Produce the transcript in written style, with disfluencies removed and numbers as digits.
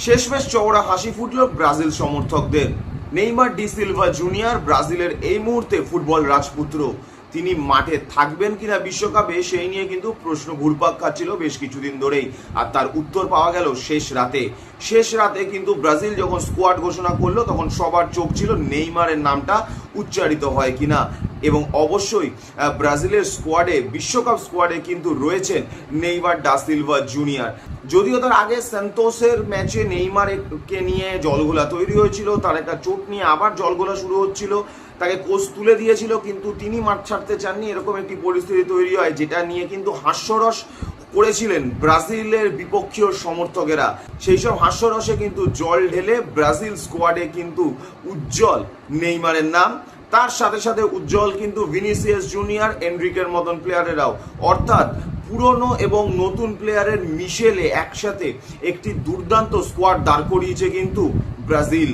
শেষমেশ চওড়া হাসি ফুটল ব্রাজিল সমর্থকদের। নেইমার ডি সিলভা জুনিয়র ব্রাজিলের এই মুহূর্তে ফুটবল রাজপুত্র। তিনি মাঠে থাকবেন কিনা বিশ্বকাপে সেই নিয়ে কিন্তু প্রশ্ন ঘুরপাক খাচ্ছিল বেশ কিছুদিন ধরেই, আর তার উত্তর পাওয়া গেল শেষ রাতে কিন্তু ব্রাজিল যখন স্কোয়াড ঘোষণা করলো তখন সবার চোখ ছিল নেইমারের নামটা উচ্চারিত হয় কিনা। এবং অবশ্যই ব্রাজিলের স্কোয়াডে, বিশ্বকাপ স্কোয়াডে কিন্তু রয়েছেন নেইমার ডা সিলভা জুনিয়র। যদিও তার আগে সান্তোসের ম্যাচে নেইমারকে নিয়ে জলঘোলা তৈরি হয়েছিল, তার একটা চোট নিয়ে আবার জলঘোলা শুরু হচ্ছিল, তাকে কোচ তুলে দিয়েছিল, কিন্তু তিনি মাঠ ছাড়তে চাননি। এরকম একটি পরিস্থিতি তৈরি হয় যেটা নিয়ে কিন্তু হাস্যরস করেছিলেন ব্রাজিলের বিপক্ষীয় সমর্থকেরা। সেই সব হাস্যরসে কিন্তু জল ঢেলে ব্রাজিল স্কোয়াডে কিন্তু উজ্জ্বল নেইমারের নাম। তার সাথে সাথে উজ্জ্বল কিন্তু ভিনিসিয়াস জুনিয়র, এনরিকের মতন প্লেয়ারেরাও। অর্থাৎ পুরনো এবং নতুন প্লেয়ারের মিশেলে একসাথে একটি দুর্দান্ত স্কোয়াড দাঁড় করিয়েছে কিন্তু ব্রাজিল।